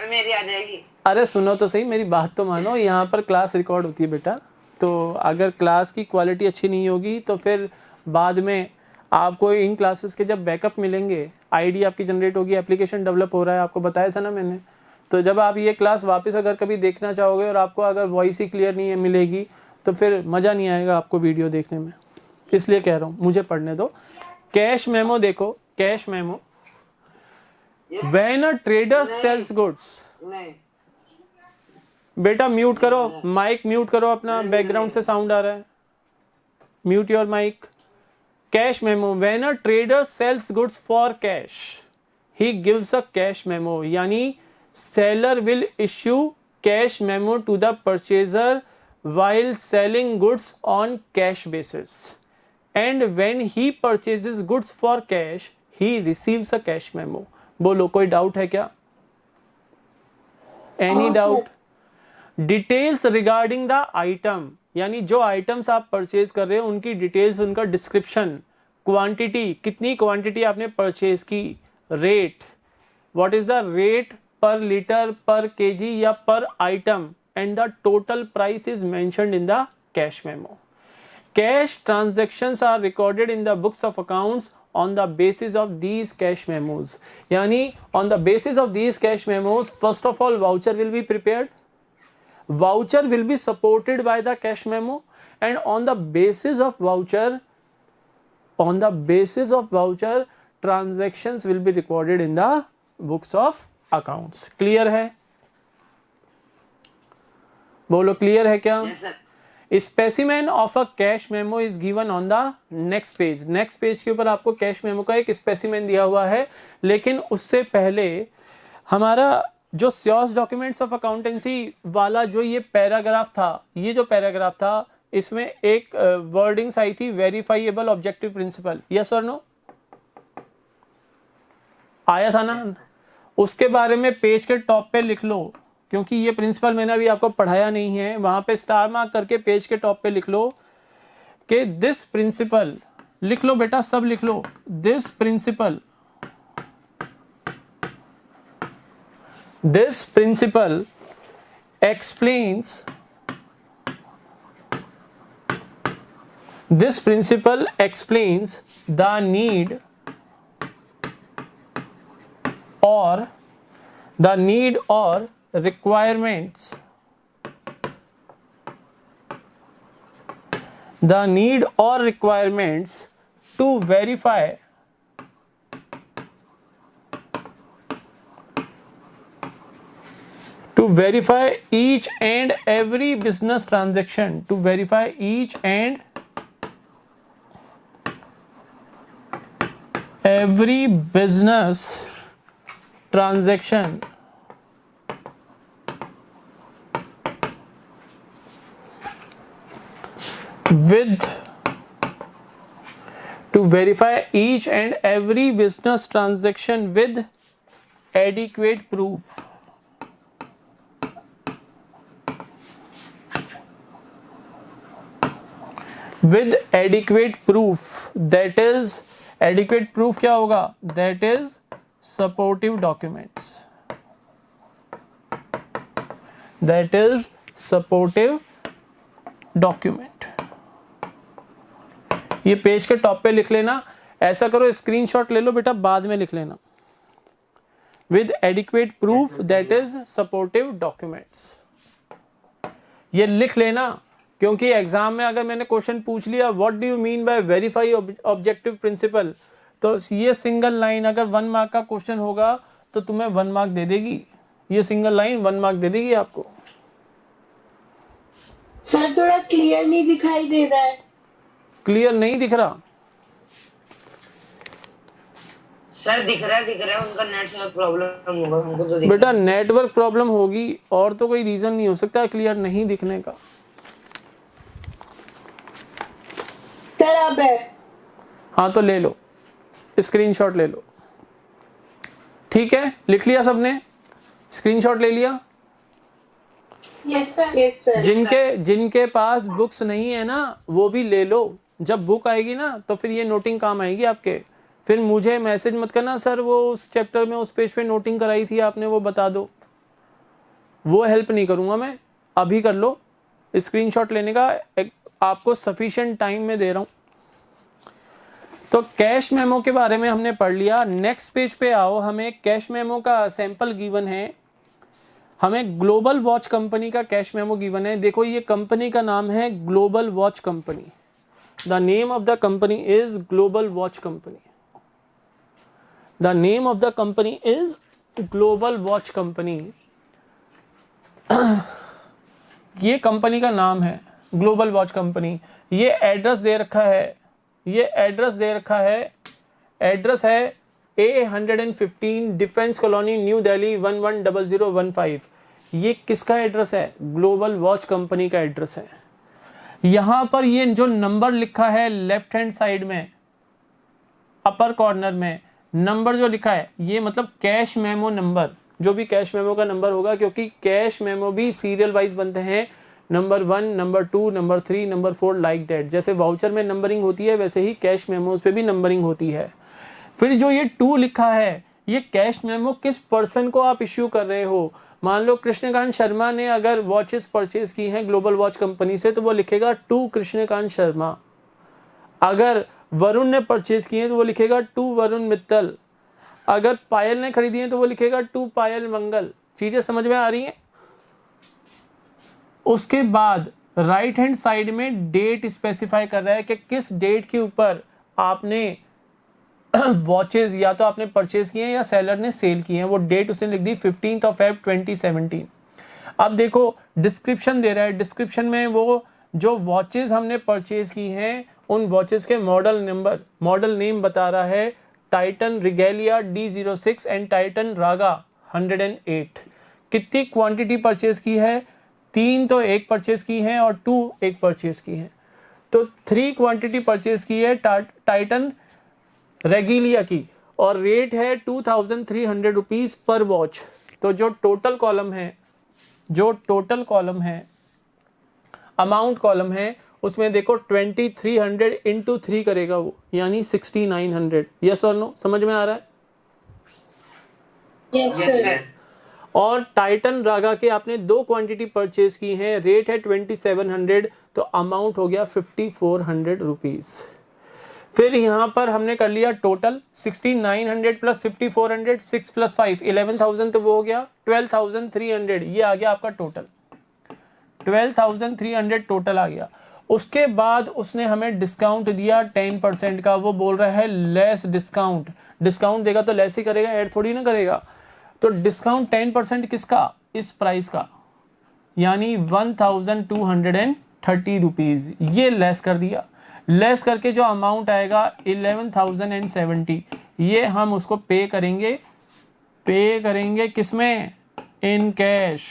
मेरी आ जाएगी। अरे सुनो तो सही, मेरी बात तो मानो। यहाँ पर क्लास रिकॉर्ड होती है बेटा, तो अगर क्लास की क्वालिटी अच्छी नहीं होगी तो फिर बाद में आपको इन क्लासेस के जब बैकअप मिलेंगे, आईडी आपकी जनरेट होगी, एप्लीकेशन डेवलप हो रहा है, आपको बताया था ना मैंने। तो जब आप ये क्लास वापस अगर कभी देखना चाहोगे और आपको अगर वॉइस ही क्लियर नहीं है मिलेगी तो फिर मज़ा नहीं आएगा आपको वीडियो देखने में। इसलिए कह रहा हूँ, मुझे पढ़ने दो। कैश मेमो देखो, cash memo. When a trader sells goods, नहीं बेटा म्यूट करो, माइक म्यूट करो अपना, बैकग्राउंड से साउंड आ रहा है। Mute your mic. Cash memo, when a trader sells goods for cash he gives a cash memo, यानी seller will issue cash memo to the purchaser while selling goods on cash basis, and when he purchases goods for cash he receives a cash memo. बोलो, कोई डाउट है क्या? Any doubt? Details regarding the item, यानी जो आइटम्स आप परचेज कर रहे हो उनकी डिटेल्स, उनका डिस्क्रिप्शन, क्वांटिटी, कितनी क्वांटिटी आपने परचेज की, rate, what is the rate पर लीटर, पर केजी या पर item, and the total price is mentioned in the cash memo. Cash transactions are recorded in the books of accounts on the basis of these cash memos. Yani on the basis of these cash memos, first of all voucher will be prepared, voucher will be supported by the cash memo, and on the basis of voucher transactions will be recorded in the books of accounts. Clear है? बोलो, क्लियर है क्या? Yes, sir. Specimen of a cash memo is given on the next page. Next page के ऊपर आपको कैश मेमो का एक स्पेसिमेन दिया हुआ है, लेकिन उससे पहले हमारा जो श्योर्स डॉक्यूमेंट्स ऑफ अकाउंटेंसी वाला जो ये पैराग्राफ था, इसमें एक वर्डिंग्स आई थी, वेरीफाइएबल ऑब्जेक्टिव प्रिंसिपल, यस और नो, आया था ना? उसके बारे में पेज के टॉप पे लिख लो, क्योंकि ये प्रिंसिपल मैंने अभी आपको पढ़ाया नहीं है। वहां पे स्टार मार्क करके पेज के टॉप पे लिख लो कि दिस प्रिंसिपल, लिख लो बेटा, सब लिख लो, this principle explains the need or the need or requirements to verify each and every business transaction, with adequate proof. With adequate proof, that is adequate proof क्या होगा? That is supportive documents. That is supportive document. ये पेज के टॉप पे लिख लेना. ऐसा करो, स्क्रीनशॉट ले लो बेटा, बाद में लिख लेना. With adequate proof, that is supportive documents. ये लिख लेना, क्योंकि एग्जाम में अगर मैंने क्वेश्चन पूछ लिया what do you mean by verify objective principle, तो ये सिंगल लाइन अगर 1 मार्क का क्वेश्चन होगा तो तुम्हें 1 मार्क दे देगी. ये सिंगल लाइन 1 मार्क दे देगी आपको. सर थोड़ा क्लियर नहीं दिखाई दे रहा है. क्लियर नहीं दिख रहा? सर दिख रहा है, उनका नेटवर्क प्रॉब्लम होगा, हमको तो बेटा नेटवर्क प्रॉब्लम होगी, और तो कोई रीजन नहीं हो सकता क्लियर नहीं दिखने का. सर अब है. हाँ तो ले लो, स्क्रीनशॉट ले लो. ठीक है, लिख लिया सबने? स्क्रीनशॉट ले लिया? Yes sir. Yes sir. जिनके पास बुक्स नहीं है ना, वो भी ले लो. जब बुक आएगी ना तो फिर ये नोटिंग काम आएगी आपके. फिर मुझे मैसेज मत करना सर वो उस चैप्टर में उस पेज पे नोटिंग कराई थी आपने, वो बता दो. वो हेल्प नहीं करूंगा मैं. अभी कर लो. स्क्रीनशॉट लेने का आपको सफिशिएंट टाइम में दे रहा हूं. तो कैश मेमो के बारे में हमने पढ़ लिया. नेक्स्ट पेज पे आओ. हमें कैश मेमो का सैंपल गिवन है. हमें ग्लोबल वॉच कंपनी का कैश मेमो गिवन है. देखो ये कंपनी का नाम है global watch company. The name of the company is global watch company. The name of the company is global watch company. ये कंपनी का नाम है ग्लोबल वॉच कंपनी. ये एड्रेस दे रखा है. एड्रेस है A115 defence colony new Delhi 110015. ये किसका एड्रेस है? ग्लोबल वॉच कंपनी का एड्रेस है. यहां पर ये जो नंबर लिखा है लेफ्ट हैंड साइड में अपर कॉर्नर में, नंबर जो लिखा है ये मतलब कैश मेमो नंबर. जो भी कैश मेमो का नंबर होगा, क्योंकि कैश मेमो भी सीरियल वाइज बनते हैं. Number 1, number 2, number 3, number 4 like that. जैसे वाउचर में नंबरिंग होती है वैसे ही कैश मेमोज पे भी नंबरिंग होती है. फिर जो ये 2 लिखा है, ये कैश मेमो किस पर्सन को आप इश्यू कर रहे हो. मान लो कृष्णकांत शर्मा ने अगर वॉचेस परचेज की हैं ग्लोबल वॉच कंपनी से, तो वो लिखेगा टू कृष्णकांत शर्मा. अगर वरुण ने परचेज किए हैं तो वो लिखेगा टू वरुण मित्तल. अगर पायल ने खरीदी है तो वो लिखेगा टू पायल मंगल. चीजें समझ में आ रही हैं? उसके बाद राइट हैंड साइड में डेट स्पेसिफाई कर रहा है कि किस डेट के ऊपर आपने वॉचेस या तो आपने परचेज किए हैं या सेलर ने सेल किए हैं. वो डेट उसने लिख दी 15 Feb 2017. अब देखो डिस्क्रिप्शन दे रहा है. डिस्क्रिप्शन में वो जो वॉचेस हमने परचेज की हैं उन वॉचेस के मॉडल नेम बता रहा है. Titan Regalia D06 and Titan Raga 108. कितनी क्वांटिटी परचेज की है? 3 तो एक परचेज की है और 2 एक परचेज की है. तो 3 क्वांटिटी परचेज की है टाइटन रेगिलिया की, और रेट है 2300 रुपीज पर वॉच. तो जो टोटल कॉलम है अमाउंट कॉलम है, उसमें देखो 2300 इंटू 3 करेगा वो, यानी 6900. यस और नो? समझ में आ रहा है? Yes sir. और टाइटन रागा के आपने 2 क्वांटिटी परचेज की हैं, रेट है 2700, तो अमाउंट हो गया 5400 रुपीज. फिर यहाँ पर हमने कर लिया टोटल 6900 प्लस 5400, 6 प्लस 5 11,000, तो वो हो गया 12,300। ये आ गया आपका टोटल, 12,300 टोटल आ गया। उसके बाद उसने हमें डिस्काउंट दिया 10% का। वो बोल रहा है लेस डिस्काउंट। डिस्काउंट देगा तो लेस ही करेगा, ऐड थोड़ी ना करेगा। तो डिस्काउंट 10% किसका? इस प्राइस का, यानी 1230 रुपीज। ये लेस कर दिया। लेस करके जो अमाउंट आएगा 11,070, ये हम उसको पे करेंगे किसमें? In cash.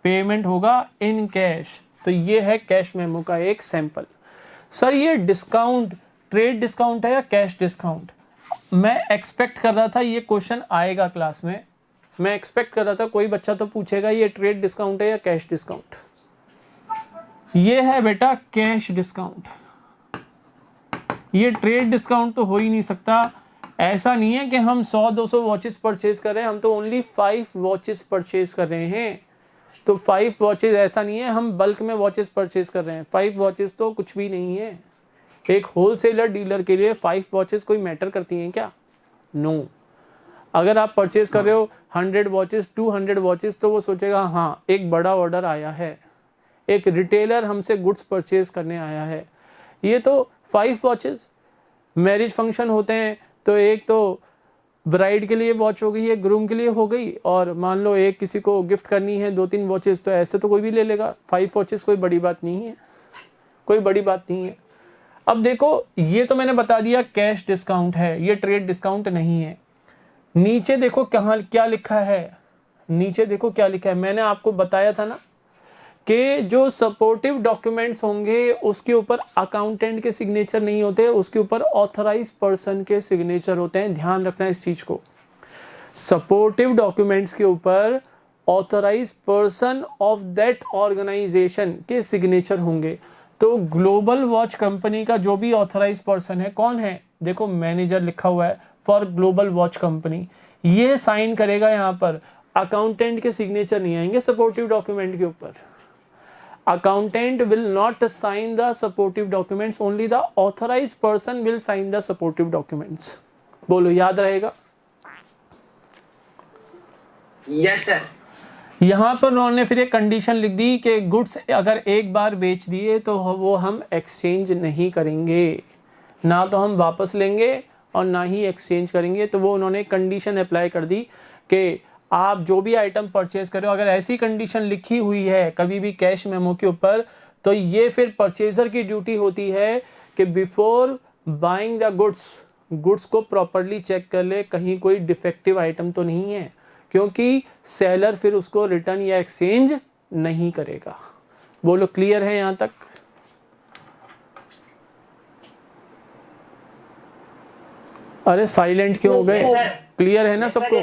पेमेंट होगा इन कैश। तो ये है कैश मेमो का एक सैंपल। सर ये डिस्काउंट ट्रेड डिस्काउंट है या कैश डिस्काउंट? मैं एक्सपेक्ट कर रहा था ये क्वेश्चन आएगा क्लास में। मैं एक्सपेक्ट कर रहा था कोई बच्चा तो पूछेगा ये ट्रेड डिस्काउंट है या कैश डिस्काउंट। ये है बेटा कैश डिस्काउंट। ये ट्रेड डिस्काउंट तो हो ही नहीं सकता। ऐसा नहीं है कि हम 100-200 वॉचेस परचेज कर रहे हैं, हम तो ओनली 5 वॉचेस परचेज कर रहे हैं। तो 5 वॉचेस ऐसा नहीं है हम बल्क में वॉचेस परचेज कर रहे हैं। 5 वॉचेस तो कुछ भी नहीं है। एक होलसेलर डीलर के लिए 5 वॉचेस कोई मैटर करती हैं क्या? नो। अगर आप परचेज कर रहे हो 100 वॉचेस 200 वॉचेस, तो वो सोचेगा हाँ एक बड़ा ऑर्डर आया है, एक रिटेलर हमसे गुड्स परचेज करने आया है। ये तो 5 वॉचेस। मैरिज फंक्शन होते हैं तो एक तो ब्राइड के लिए वॉच हो गई, एक ग्रूम के लिए हो गई, और मान लो एक किसी को गिफ्ट करनी है 2-3 वॉचेस, तो ऐसे तो कोई भी ले लेगा। 5 वॉचेस कोई बड़ी बात नहीं है, कोई बड़ी बात नहीं है। अब देखो ये तो मैंने बता दिया कैश डिस्काउंट है, ये ट्रेड डिस्काउंट नहीं है। नीचे देखो कहाँ क्या लिखा है, नीचे देखो क्या लिखा है। मैंने आपको बताया था ना कि जो सपोर्टिव डॉक्यूमेंट्स होंगे उसके ऊपर अकाउंटेंट के सिग्नेचर नहीं होते, उसके ऊपर ऑथराइज पर्सन के सिग्नेचर होते हैं। ध्यान रखना इस चीज को। सपोर्टिव डॉक्यूमेंट्स के ऊपर authorise person of that organisation के सिग्नेचर होंगे। तो ग्लोबल वॉच कंपनी का जो भी ऑथराइज पर्सन है कौन है? देखो मैनेजर लिखा हुआ है फॉर ग्लोबल वॉच कंपनी, ये साइन करेगा। यहाँ पर अकाउंटेंट के सिग्नेचर नहीं आएंगे सपोर्टिव डॉक्यूमेंट के ऊपर। Accountant will not sign the supportive documents, only the authorized person will sign the supportive documents. बोलो याद रहेगा? Yes sir. यहाँ पर उन्होंने फिर एक कंडीशन लिख दी कि गुड्स अगर एक बार बेच दिए तो वो हम एक्सचेंज नहीं करेंगे, ना तो हम वापस लेंगे और ना ही एक्सचेंज करेंगे। तो वो उन्होंने कंडीशन अप्लाई कर दी कि आप जो भी आइटम परचेज कर रहे हो, अगर ऐसी कंडीशन लिखी हुई है कभी भी कैश मेमो के ऊपर, तो ये फिर परचेजर की ड्यूटी होती है कि बिफोर बाइंग द गुड्स को प्रॉपरली चेक कर ले कहीं कोई डिफेक्टिव आइटम तो नहीं है, क्योंकि सेलर फिर उसको रिटर्न या एक्सचेंज नहीं करेगा। बोलो क्लियर है यहां तक? अरे साइलेंट क्यों हो गए? क्लियर है ना सबको?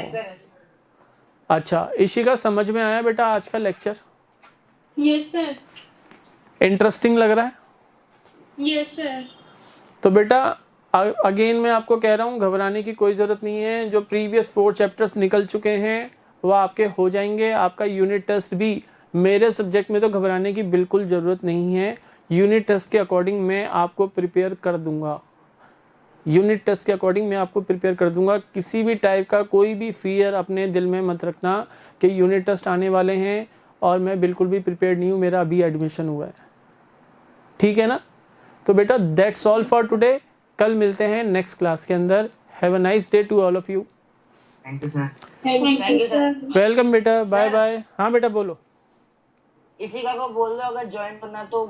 अच्छा इशिका समझ में आया बेटा आज का लेक्चर? Yes sir. इंटरेस्टिंग लग रहा है? Yes sir. तो बेटा अगेन मैं आपको कह रहा हूँ घबराने की कोई ज़रूरत नहीं है। जो प्रीवियस 4 चैप्टर्स निकल चुके हैं वो आपके हो जाएंगे। आपका यूनिट टेस्ट भी, मेरे सब्जेक्ट में तो घबराने की बिल्कुल ज़रूरत नहीं है। यूनिट टेस्ट के अकॉर्डिंग मैं आपको प्रिपेयर कर दूंगा। यूनिट टेस्ट के अकॉर्डिंग मैं आपको प्रिपेयर कर दूंगा। किसी भी टाइप का कोई भी फियर अपने दिल में मत रखना कि यूनिट टेस्ट आने वाले हैं और मैं बिल्कुल भी प्रिपेयर्ड नहीं हूँ, मेरा अभी एडमिशन हुआ है। ठीक है ना? तो बेटा दैट्स ऑल फॉर टुडे। कल मिलते हैं नेक्स्ट क्लास के अंदर। Have a nice day to all of you. Thank you sir. Thank you sir. Welcome बेटा, बाय बाय। हाँ बेटा बोलो। इसी का को बोल दो अगर ज्वाइन करना तो